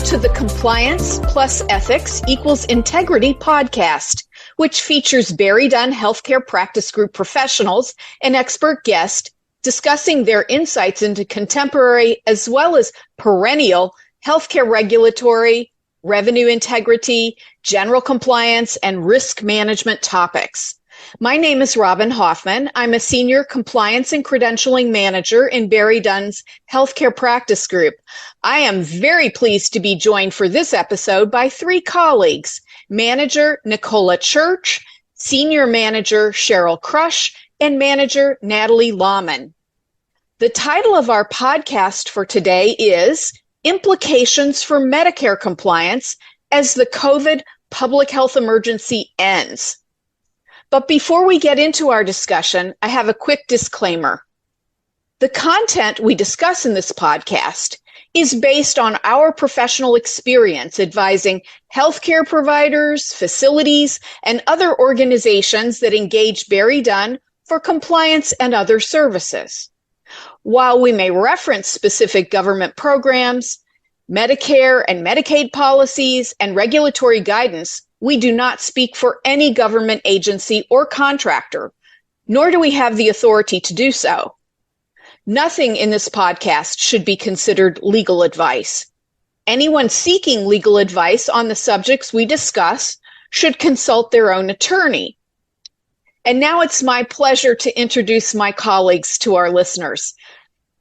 to the Compliance Plus Ethics Equals Integrity podcast, which features BerryDunn Healthcare Practice Group professionals and expert guests discussing their insights into contemporary as well as perennial healthcare regulatory, revenue integrity, general compliance, and risk management topics. My name is Robyn Hoffman. I'm a Senior Compliance and Credentialing Manager in BerryDunn's Healthcare Practice Group. I am very pleased to be joined for this episode by three colleagues, Manager Nicola Church, Senior Manager Cheryl Krusch, and Manager Natalie Laaman. The title of our podcast for today is Implications for Medicare Compliance as the COVID Public Health Emergency Ends. But before we get into our discussion, I have a quick disclaimer. The content we discuss in this podcast is based on our professional experience advising healthcare providers, facilities, and other organizations that engage BerryDunn for compliance and other services. While we may reference specific government programs, Medicare and Medicaid policies, and regulatory guidance, we do not speak for any government agency or contractor, nor do we have the authority to do so. Nothing in this podcast should be considered legal advice. Anyone seeking legal advice on the subjects we discuss should consult their own attorney. And now it's my pleasure to introduce my colleagues to our listeners.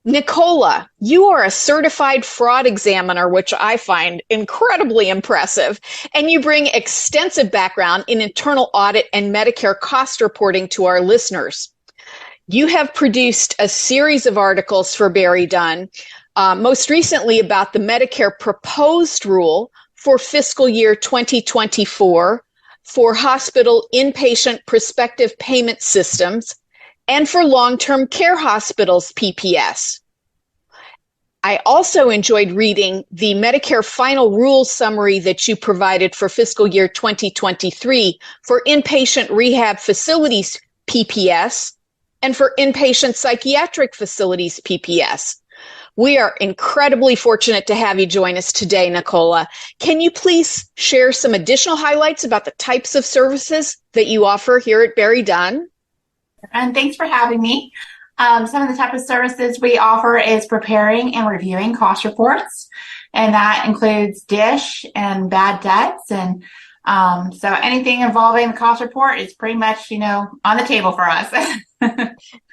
Nicola, you are a certified fraud examiner, which I find incredibly impressive, and you bring extensive background in internal audit and Medicare cost reporting to our listeners. You have produced a series of articles for BerryDunn, most recently about the Medicare proposed rule for fiscal year 2024 for hospital inpatient prospective payment systems and for long-term care hospitals PPS. I also enjoyed reading the Medicare final rule summary that you provided for fiscal year 2023 for inpatient rehab facilities PPS and for inpatient psychiatric facilities PPS. We are incredibly fortunate to have you join us today, Nicola. Can you please share some additional highlights about the types of services that you offer here at BerryDunn? And thanks for having me. Some of the type of services we offer is preparing and reviewing cost reports, and that includes DISH and bad debts. And so anything involving the cost report is pretty much, on the table for us.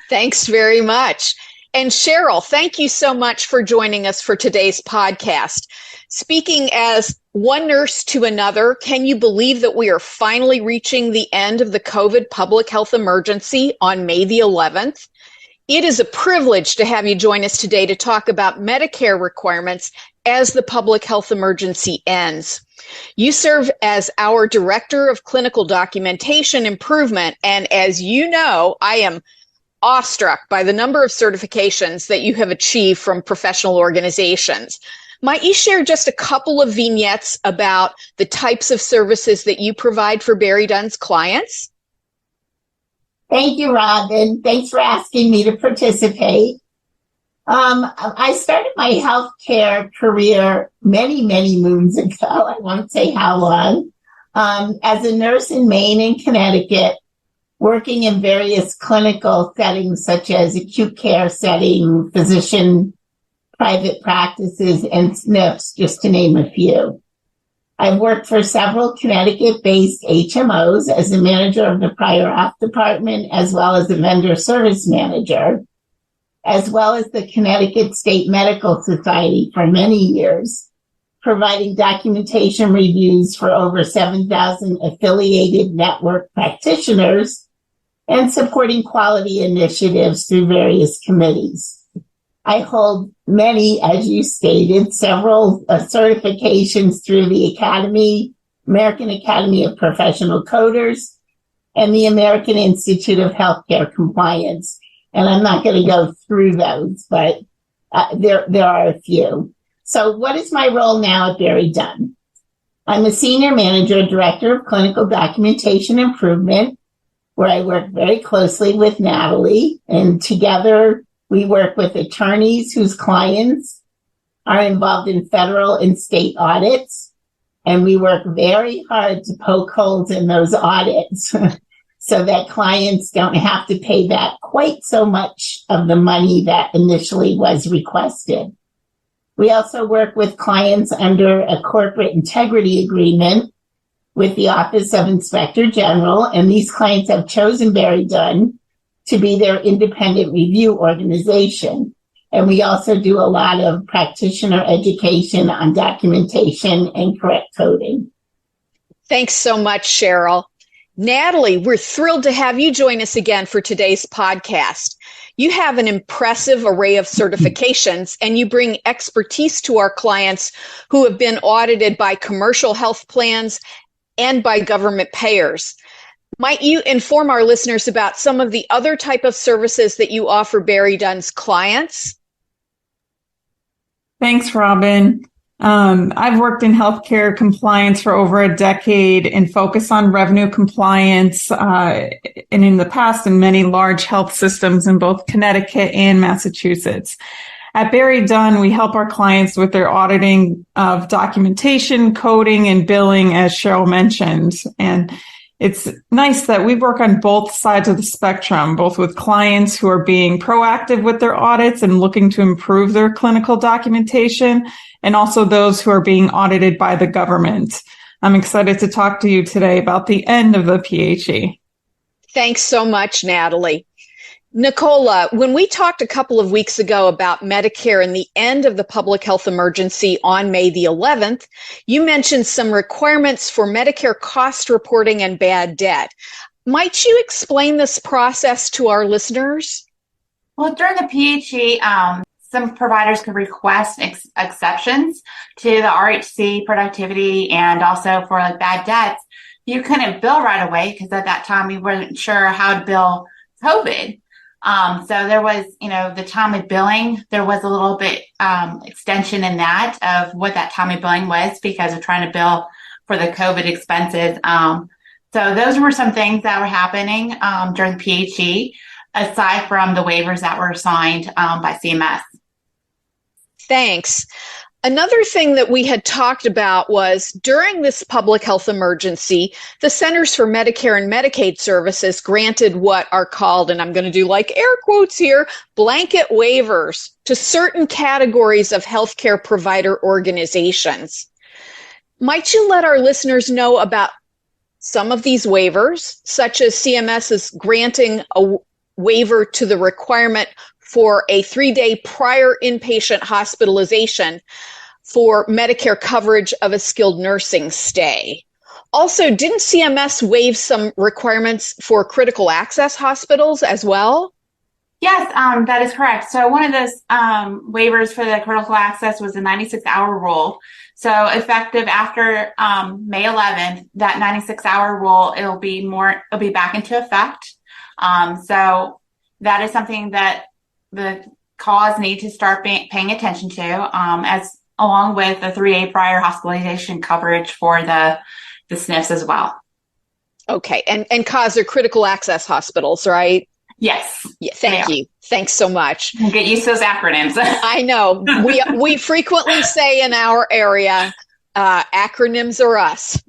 Thanks very much. And Cheryl, thank you so much for joining us for today's podcast. Speaking as one nurse to another, can you believe that we are finally reaching the end of the COVID public health emergency on May the 11th? It is a privilege to have you join us today to talk about Medicare requirements as the public health emergency ends. You serve as our Director of Clinical Documentation Improvement, and as you know, I am awestruck by the number of certifications that you have achieved from professional organizations. Might you share just a couple of vignettes about the types of services that you provide for BerryDunn's clients? Thank you, Robyn. Thanks for asking me to participate. I started my healthcare career many, many moons ago. I won't say how long. As a nurse in Maine and Connecticut, working in various clinical settings such as acute care setting, physician private practices, and SNFs, just to name a few. I've worked for several Connecticut-based HMOs as a manager of the prior auth department, as well as a vendor service manager, as well as the Connecticut State Medical Society for many years, providing documentation reviews for over 7,000 affiliated network practitioners and supporting quality initiatives through various committees. I hold many, as you stated, several certifications through the American Academy of Professional Coders and the American Institute of Healthcare Compliance. And I'm not going to go through those, but there are a few. So what is my role now at BerryDunn? I'm a Senior Manager, Director of Clinical Documentation Improvement, where I work very closely with Natalie, and together we work with attorneys whose clients are involved in federal and state audits, and we work very hard to poke holes in those audits so that clients don't have to pay back quite so much of the money that initially was requested. We also work with clients under a corporate integrity agreement with the Office of Inspector General, and these clients have chosen BerryDunn to be their independent review organization. And we also do a lot of practitioner education on documentation and correct coding. Thanks so much, Cheryl. Natalie, we're thrilled to have you join us again for today's podcast. You have an impressive array of certifications, and you bring expertise to our clients who have been audited by commercial health plans and by government payers. Might you inform our listeners about some of the other type of services that you offer BerryDunn's clients? Thanks, Robyn. I've worked in healthcare compliance for over a decade and focus on revenue compliance, and in the past in many large health systems in both Connecticut and Massachusetts. At BerryDunn, we help our clients with their auditing of documentation, coding, and billing, as Cheryl mentioned. And it's nice that we work on both sides of the spectrum, both with clients who are being proactive with their audits and looking to improve their clinical documentation, and also those who are being audited by the government. I'm excited to talk to you today about the end of the PHE. Thanks so much, Natalie. Nicola, when we talked a couple of weeks ago about Medicare and the end of the public health emergency on May the 11th, you mentioned some requirements for Medicare cost reporting and bad debt. Might you explain this process to our listeners? Well, during the PHE, some providers could request exceptions to the RHC productivity and also for like bad debts. You couldn't bill right away because at that time we weren't sure how to bill COVID. So there was, the time of billing, there was a little bit extension in that of what that time of billing was because of trying to bill for the COVID expenses. So those were some things that were happening during the PHE, aside from the waivers that were assigned by CMS. Thanks. Another thing that we had talked about was during this public health emergency, the Centers for Medicare and Medicaid Services granted what are called, and I'm going to do like air quotes here, blanket waivers to certain categories of healthcare provider organizations. Might you let our listeners know about some of these waivers, such as CMS is granting a waiver to the requirement for a 3-day prior inpatient hospitalization for Medicare coverage of a skilled nursing stay. Also, didn't CMS waive some requirements for critical access hospitals as well? Yes, that is correct. So one of those waivers for the critical access was the 96-hour rule. So effective after May 11th, that 96-hour rule, it'll be back into effect. So that is something that the cause need to start paying attention to, as along with the 3-day prior hospitalization coverage for the SNFs as well. Okay, and cause are critical access hospitals, right? Yes. Yeah, thank you. Thanks so much. Get used to those acronyms. I know. We frequently say in our area, acronyms are us.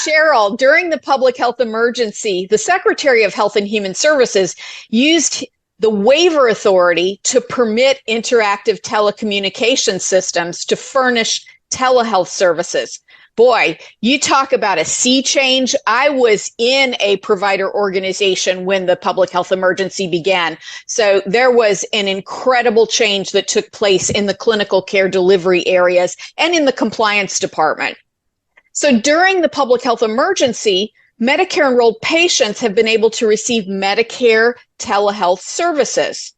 Cheryl, during the public health emergency, the Secretary of Health and Human Services used the waiver authority to permit interactive telecommunication systems to furnish telehealth services. Boy, you talk about a sea change. I was in a provider organization when the public health emergency began. So there was an incredible change that took place in the clinical care delivery areas and in the compliance department. So during the public health emergency, Medicare enrolled patients have been able to receive Medicare telehealth services.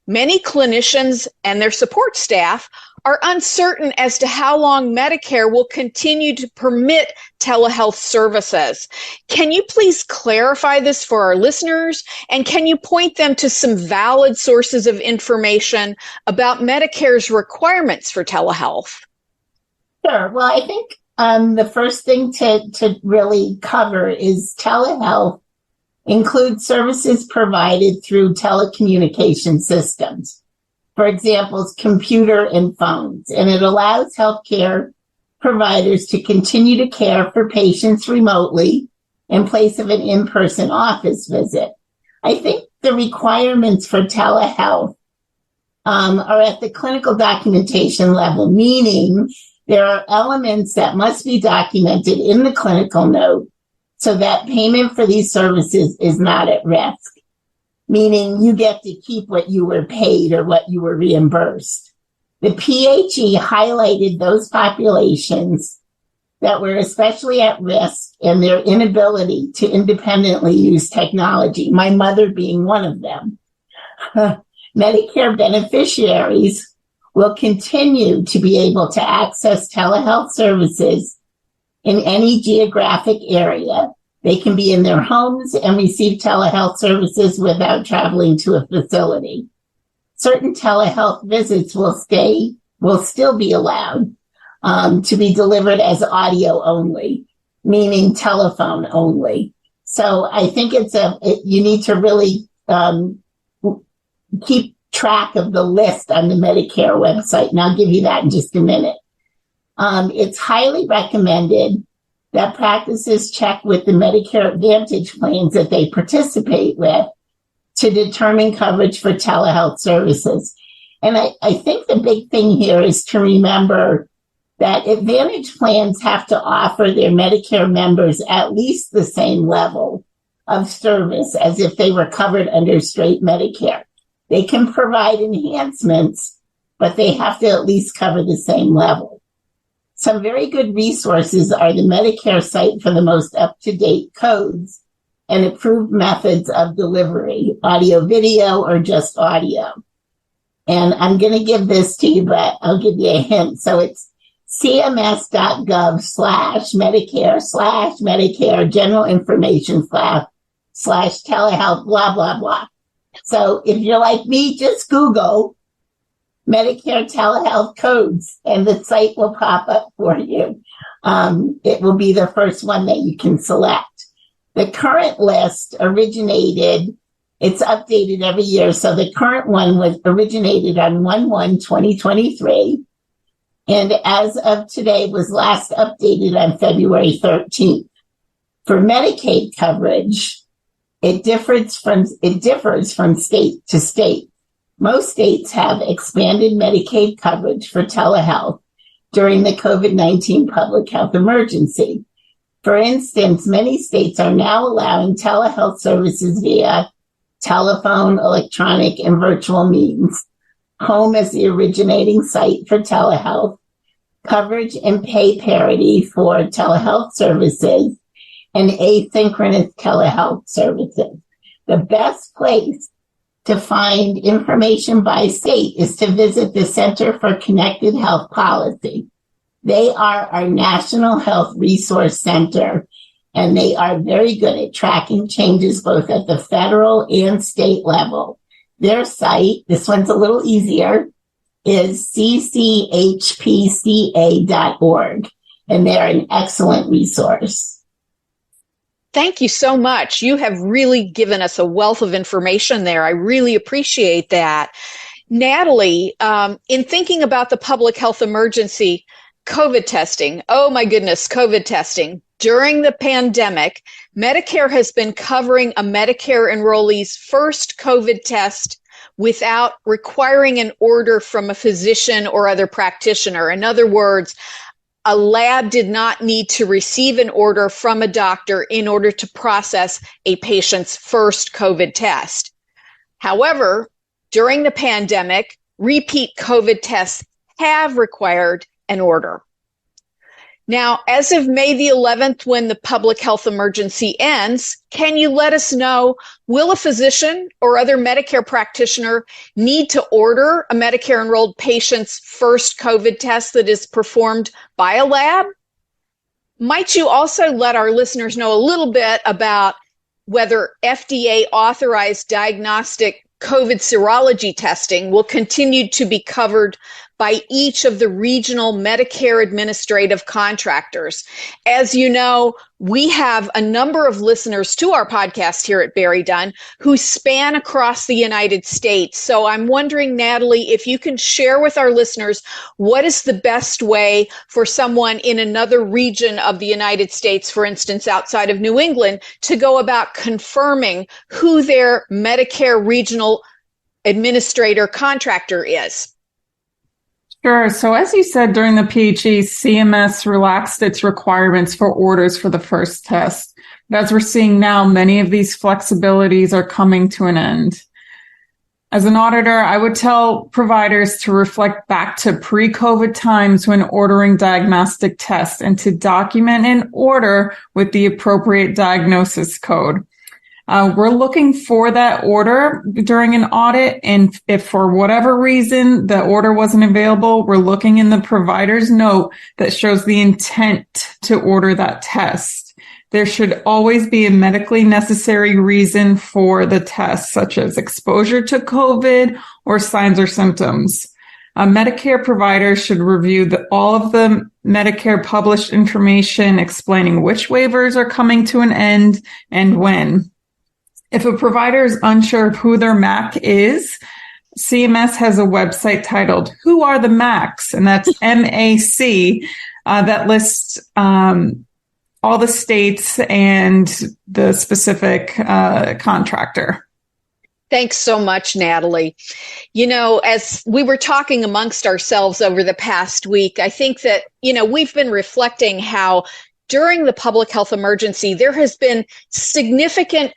Many clinicians and their support staff are uncertain as to how long Medicare will continue to permit telehealth services. Can you please clarify this for our listeners? And can you point them to some valid sources of information about Medicare's requirements for telehealth? Sure. Well, I think the first thing to really cover is telehealth includes services provided through telecommunication systems. for example, computer and phones, and it allows healthcare providers to continue to care for patients remotely in place of an in-person office visit. I think the requirements for telehealth are at the clinical documentation level, meaning there are elements that must be documented in the clinical note so that payment for these services is not at risk, meaning you get to keep what you were paid or what you were reimbursed. The PHE highlighted those populations that were especially at risk and their inability to independently use technology, my mother being one of them. Medicare beneficiaries will continue to be able to access telehealth services in any geographic area. They can be in their homes and receive telehealth services without traveling to a facility. Certain telehealth visits will still be allowed to be delivered as audio only, meaning telephone only. So I think you need to really keep track of the list on the Medicare website, and I'll give you that in just a minute. It's highly recommended that practices check with the Medicare Advantage plans that they participate with to determine coverage for telehealth services. And I think the big thing here is to remember that Advantage plans have to offer their Medicare members at least the same level of service as if they were covered under straight Medicare. They can provide enhancements, but they have to at least cover the same level. Some very good resources are the Medicare site for the most up-to-date codes and approved methods of delivery, audio, video, or just audio. And I'm going to give this to you, but I'll give you a hint. So it's cms.gov/Medicare general information / telehealth, blah, blah, blah. So if you're like me, just Google Medicare telehealth codes and the site will pop up for you. It will be the first one that you can select. The current list it's updated every year. So the current one was originated on 1/1/2023. And as of today was last updated on February 13th. For Medicaid coverage, it differs from state to state. Most states have expanded Medicaid coverage for telehealth during the COVID-19 public health emergency. For instance, many states are now allowing telehealth services via telephone, electronic, and virtual means. Home as the originating site for telehealth, coverage and pay parity for telehealth services, and asynchronous telehealth services. The best place to find information by state is to visit the Center for Connected Health Policy. They are our National Health Resource Center, and they are very good at tracking changes both at the federal and state level. Their site, this one's a little easier, is cchpca.org, and they're an excellent resource. Thank you so much. You have really given us a wealth of information there. I really appreciate that. Natalie, in thinking about the public health emergency, COVID testing, oh my goodness, COVID testing. During the pandemic, Medicare has been covering a Medicare enrollee's first COVID test without requiring an order from a physician or other practitioner. In other words, a lab did not need to receive an order from a doctor in order to process a patient's first COVID test. However, during the pandemic, repeat COVID tests have required an order. Now, as of May the 11th, when the public health emergency ends, can you let us know, will a physician or other Medicare practitioner need to order a Medicare enrolled patient's first COVID test that is performed by a lab? Might you also let our listeners know a little bit about whether FDA authorized diagnostic COVID serology testing will continue to be covered by each of the regional Medicare administrative contractors. As you know, we have a number of listeners to our podcast here at BerryDunn who span across the United States. So I'm wondering, Natalie, if you can share with our listeners what is the best way for someone in another region of the United States, for instance, outside of New England, to go about confirming who their Medicare regional administrator contractor is. Sure. So as you said, during the PHE, CMS relaxed its requirements for orders for the first test. But as we're seeing now, many of these flexibilities are coming to an end. As an auditor, I would tell providers to reflect back to pre-COVID times when ordering diagnostic tests and to document an order with the appropriate diagnosis code. We're looking for that order during an audit, and if for whatever reason the order wasn't available, we're looking in the provider's note that shows the intent to order that test. There should always be a medically necessary reason for the test, such as exposure to COVID or signs or symptoms. Medicare providers should review all of the Medicare published information explaining which waivers are coming to an end and when. If a provider is unsure of who their MAC is, CMS has a website titled Who Are the MACs? And that's MAC, that lists all the states and the specific contractor. Thanks so much, Natalie. You know, as we were talking amongst ourselves over the past week, I think that, we've been reflecting how during the public health emergency, there has been significant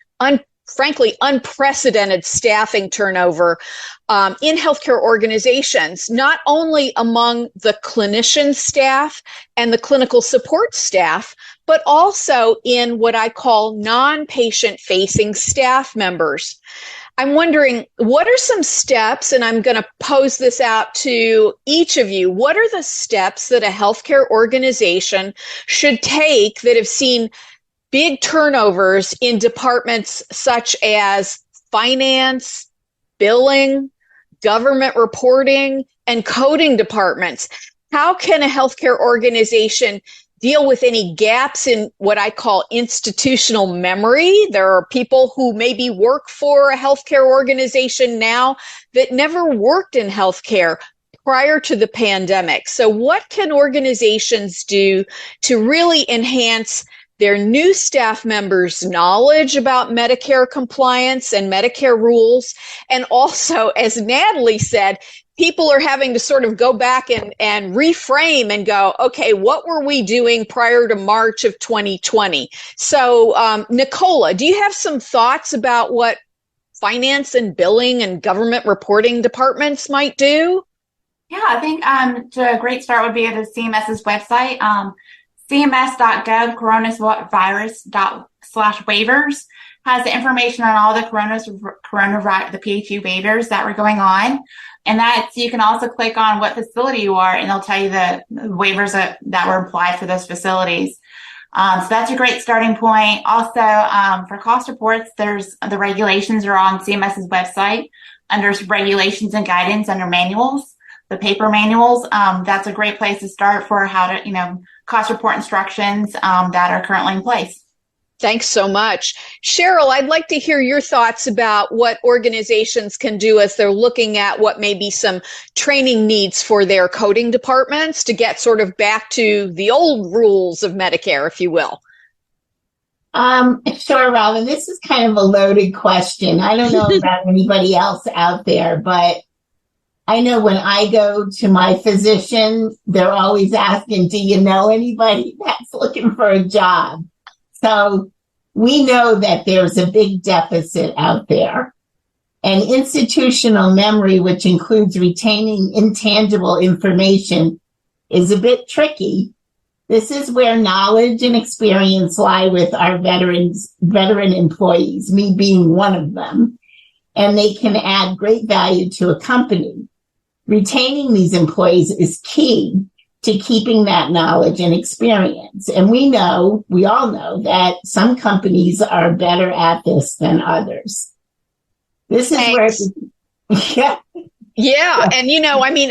frankly, unprecedented staffing turnover in healthcare organizations, not only among the clinician staff and the clinical support staff, but also in what I call non-patient facing staff members. I'm wondering, what are some steps, and I'm going to pose this out to each of you, what are the steps that a healthcare organization should take that have seen big turnovers in departments such as finance, billing, government reporting, and coding departments? How can a healthcare organization deal with any gaps in what I call institutional memory? There are people who maybe work for a healthcare organization now that never worked in healthcare prior to the pandemic. So what can organizations do to really enhance their new staff members' knowledge about Medicare compliance and Medicare rules? And also, as Natalie said, people are having to sort of go back and reframe and go, okay, what were we doing prior to March of 2020? So, Nicola, do you have some thoughts about what finance and billing and government reporting departments might do? Yeah, I think a great start would be at the CMS's website. CMS.gov coronavirus./waivers has the information on all the the PHE waivers that were going on. And you can also click on what facility you are, and they'll tell you the waivers that were applied for those facilities. So that's a great starting point. Also, for cost reports, the regulations are on CMS's website under regulations and guidance under manuals, the paper manuals. That's a great place to start for how to, cost report instructions that are currently in place. Thanks so much. Cheryl, I'd like to hear your thoughts about what organizations can do as they're looking at what may be some training needs for their coding departments to get sort of back to the old rules of Medicare, if you will. Sure, Robyn. This is kind of a loaded question. I don't know about anybody else out there, but I know when I go to my physician, they're always asking, do you know anybody that's looking for a job? So we know that there's a big deficit out there. And institutional memory, which includes retaining intangible information, is a bit tricky. This is where knowledge and experience lie with our veteran employees, me being one of them, and they can add great value to a company. Retaining these employees is key to keeping that knowledge and experience. And we all know that some companies are better at this than others. This is where, Yeah. And,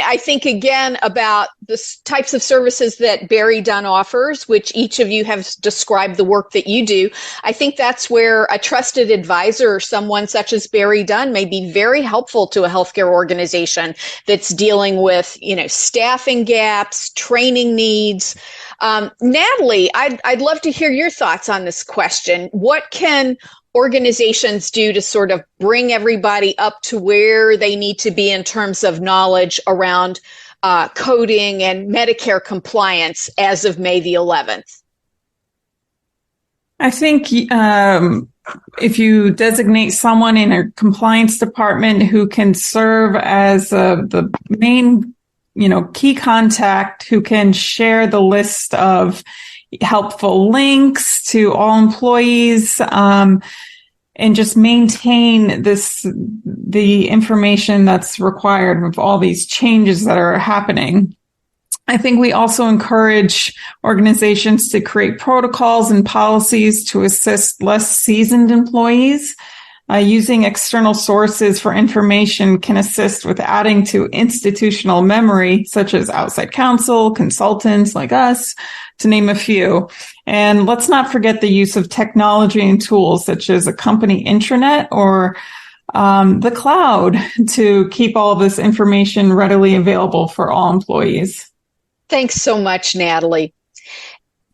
I think again about the types of services that BerryDunn offers, which each of you have described the work that you do. I think that's where a trusted advisor or someone such as BerryDunn may be very helpful to a healthcare organization that's dealing with, staffing gaps, training needs. Natalie, I'd love to hear your thoughts on this question. What can organizations do to sort of bring everybody up to where they need to be in terms of knowledge around coding and Medicare compliance as of May the 11th? I think if you designate someone in a compliance department who can serve as the main, key contact, who can share the list of helpful links to all employees, and just maintain the information that's required with all these changes that are happening. I think we also encourage organizations to create protocols and policies to assist less seasoned employees. Using external sources for information can assist with adding to institutional memory, such as outside counsel, consultants like us, to name a few. And let's not forget the use of technology and tools such as a company intranet or the cloud to keep all of this information readily available for all employees. Thanks so much, Natalie.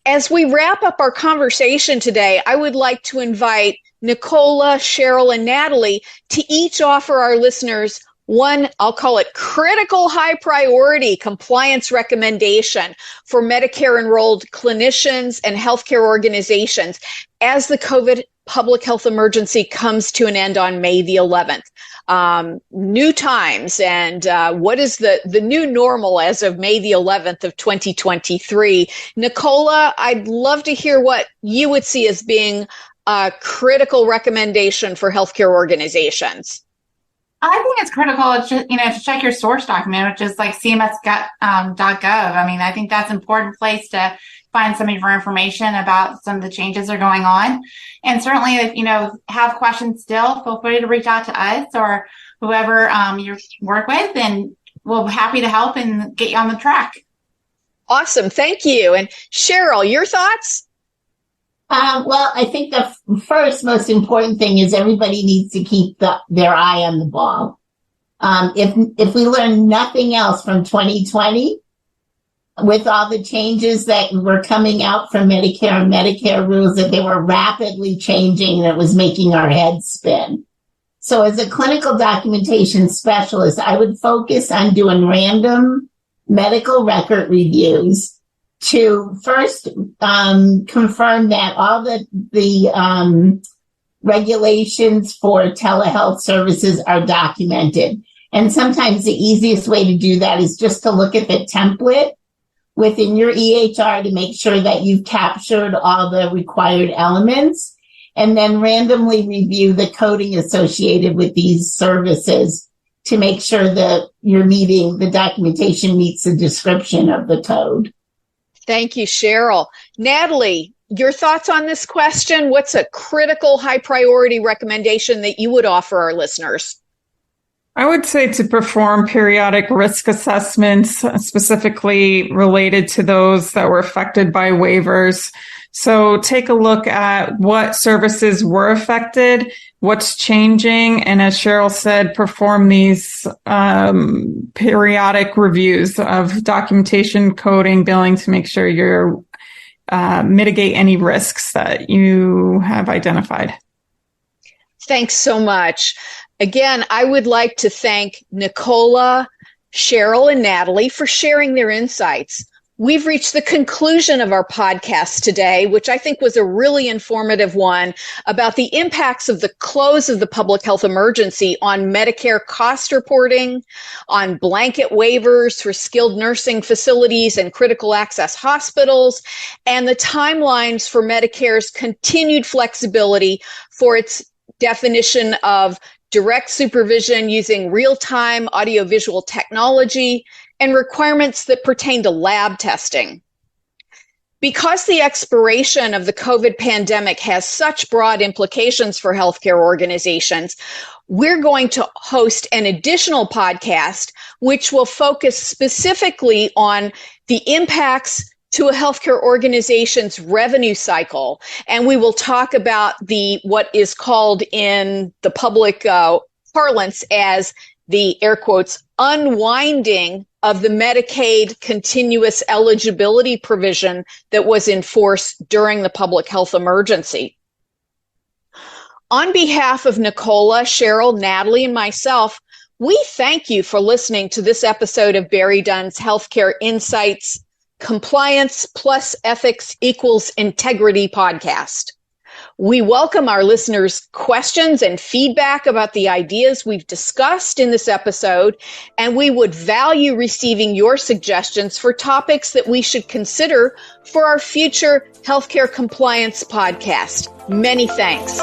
As we wrap up our conversation today, I would like to invite Nicola, Cheryl, and Natalie to each offer our listeners one, I'll call it critical high priority compliance recommendation for Medicare enrolled clinicians and healthcare organizations as the COVID public health emergency comes to an end on May the 11th. New times and what is the new normal as of May the 11th of 2023. Nicola, I'd love to hear what you would see as being a critical recommendation for healthcare organizations. I think it's critical to check your source document, which is like cms.gov. I mean, I think that's an important place to find some of your information about some of the changes that are going on. And certainly, if you have questions still, feel free to reach out to us or whoever you work with, and we'll be happy to help and get you on the track. Awesome. Thank you. And Cheryl, your thoughts? Well, I think the first most important thing is everybody needs to keep their eye on the ball. If we learn nothing else from 2020, with all the changes that were coming out from Medicare and Medicare rules, that they were rapidly changing and it was making our heads spin. So as a clinical documentation specialist, I would focus on doing random medical record reviews to first confirm that all the regulations for telehealth services are documented. And sometimes the easiest way to do that is just to look at the template within your EHR to make sure that you've captured all the required elements, and then randomly review the coding associated with these services to make sure that the documentation meets the description of the code. Thank you, Cheryl. Natalie, your thoughts on this question? What's a critical high priority recommendation that you would offer our listeners? I would say to perform periodic risk assessments, specifically related to those that were affected by waivers. So take a look at what services were affected, what's changing, and as Cheryl said, perform these periodic reviews of documentation, coding, billing to make sure you're mitigate any risks that you have identified. Thanks so much. Again, I would like to thank Nicola, Cheryl, and Natalie for sharing their insights. We've reached the conclusion of our podcast today, which I think was a really informative one about the impacts of the close of the public health emergency on Medicare cost reporting, on blanket waivers for skilled nursing facilities and critical access hospitals, and the timelines for Medicare's continued flexibility for its definition of direct supervision using real-time audiovisual technology, and requirements that pertain to lab testing. Because the expiration of the COVID pandemic has such broad implications for healthcare organizations, we're going to host an additional podcast which will focus specifically on the impacts to a healthcare organization's revenue cycle. And we will talk about what is called in the public parlance as the air quotes unwinding of the Medicaid continuous eligibility provision that was in force during the public health emergency. On behalf of Nicola, Cheryl, Natalie, and myself, we thank you for listening to this episode of BerryDunn's Healthcare Insights Compliance plus Ethics equals Integrity podcast. We welcome our listeners' questions and feedback about the ideas we've discussed in this episode, and we would value receiving your suggestions for topics that we should consider for our future healthcare compliance podcast. Many thanks.